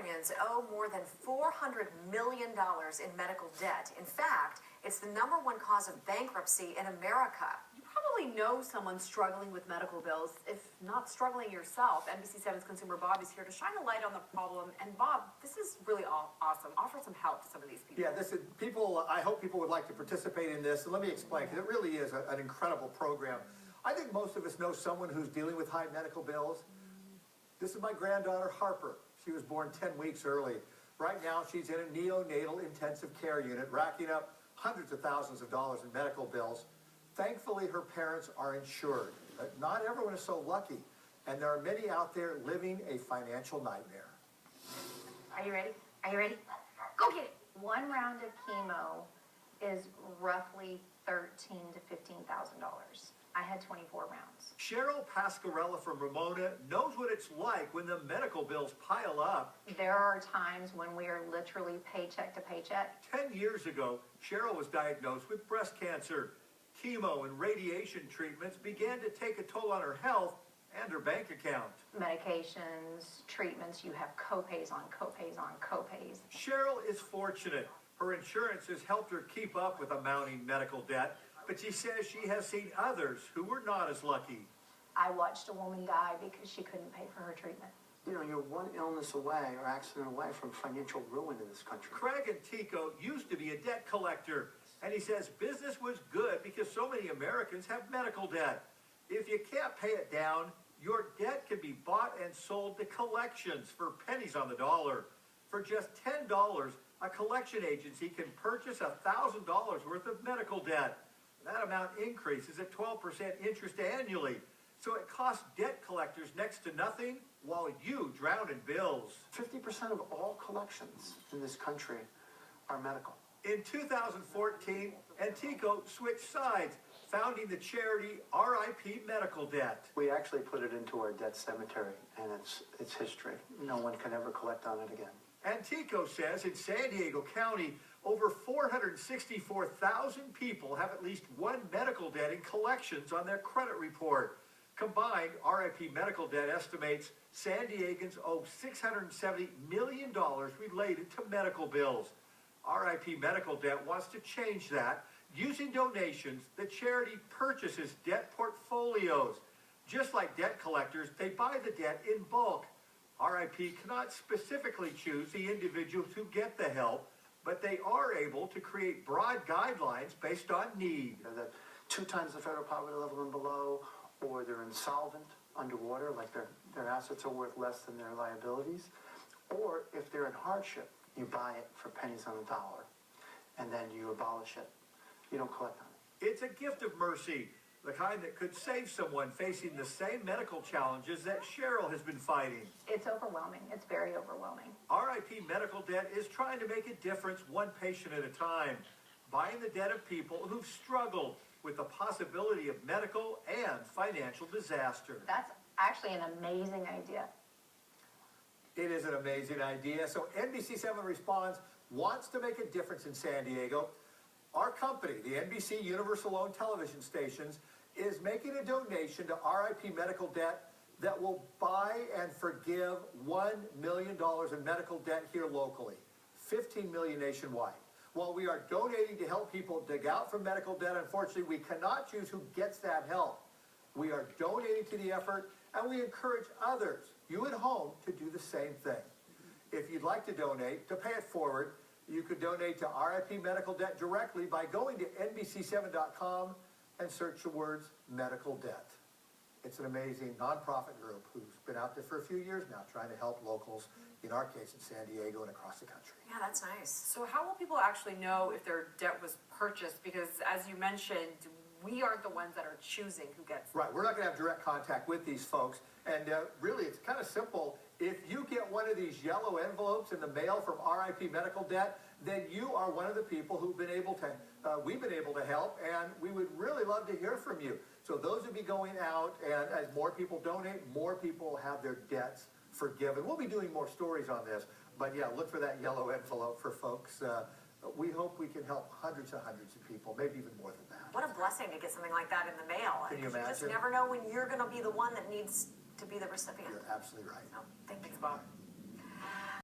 Californians owe more than $400 million in medical debt. In fact, it's the #1 cause of bankruptcy in America. You probably know someone struggling with medical bills, if not struggling yourself. NBC7's consumer Bob is here to shine a light on the problem. And Bob, this is really awesome. Offer some help to some of these people. Yeah, this is people. I hope people would like to participate in this. And let me explain, because it really is an incredible program. I think most of us know someone who's dealing with high medical bills. This is my granddaughter, Harper. She was born 10 weeks early. Right now, she's in a neonatal intensive care unit, racking up hundreds of thousands of dollars in medical bills. Thankfully, her parents are insured. But not everyone is so lucky, and there are many out there living a financial nightmare. Are you ready? Are you ready? Go get it. One round of chemo is roughly $13,000 to $15,000. I had 24 rounds. Cheryl Pascarella from Ramona knows what it's like when the medical bills pile up. There are times when we are literally paycheck to paycheck. 10 years ago, Cheryl was diagnosed with breast cancer. Chemo and radiation treatments began to take a toll on her health and her bank account. Medications, treatments, you have copays on copays on copays. Cheryl is fortunate. Her insurance has helped her keep up with a mounting medical debt, but she says she has seen others who were not as lucky. I watched a woman die because she couldn't pay for her treatment. You know, you're one illness away or accident away from financial ruin in this country. Craig Antico used to be a debt collector, and he says business was good because so many Americans have medical debt. If you can't pay it down, your debt can be bought and sold to collections for pennies on the dollar. For just $10, a collection agency can purchase $1,000 worth of medical debt. That amount increases at 12% interest annually. So it costs debt collectors next to nothing while you drown in bills. 50% of all collections in this country are medical. In 2014, Antico switched sides, founding the charity RIP Medical Debt. We actually put it into our debt cemetery, and it's history. No one can ever collect on it again. Antico says in San Diego County, over 464,000 people have at least one medical debt in collections on their credit report. Combined, RIP Medical Debt estimates San Diegans owe $670 million related to medical bills. RIP Medical Debt wants to change that. Using donations, the charity purchases debt portfolios. Just like debt collectors, they buy the debt in bulk. RIP cannot specifically choose the individuals who get the help, but they are able to create broad guidelines based on need. That 2 times the federal poverty level and below, or they're insolvent, underwater, like their assets are worth less than their liabilities, or if they're in hardship, you buy it for pennies on the dollar, and then you abolish it. You don't collect on it. It's a gift of mercy, the kind that could save someone facing the same medical challenges that Cheryl has been fighting. It's overwhelming. It's very overwhelming. RIP Medical Debt is trying to make a difference one patient at a time, buying the debt of people who've struggled with the possibility of medical and financial disaster. That's actually an amazing idea. It is an amazing idea. So NBC7 Responds wants to make a difference in San Diego. Our company, the NBC Universal Owned television stations, is making a donation to RIP Medical Debt that will buy and forgive $1 million in medical debt here locally, $15 million nationwide. While we are donating to help people dig out from medical debt, unfortunately, we cannot choose who gets that help. We are donating to the effort, and we encourage others, you at home, to do the same thing. If you'd like to donate, to pay it forward, you could donate to RIP Medical Debt directly by going to NBC7.com and search the words medical debt. It's an amazing nonprofit group who's been out there for a few years now trying to help locals, in our case in San Diego and across the country. Yeah, that's nice. So how will people actually know if their debt was purchased? Because as you mentioned, we aren't the ones that are choosing who gets it. Right, we're not going to have direct contact with these folks. And really, it's kind of simple. If you get one of these yellow envelopes in the mail from RIP Medical Debt, then you are one of the people who've been able to, we've been able to help, and we would really love to hear from you. So those will be going out, and as more people donate, more people will have their debts forgiven. We'll be doing more stories on this, but yeah, look for that yellow envelope for folks. We hope we can help hundreds and hundreds of people, maybe even more than that. What a blessing to get something like that in the mail. Can you imagine? You just never know when you're going to be the one that needs to be the recipient. You're absolutely right. So, thanks, Bob.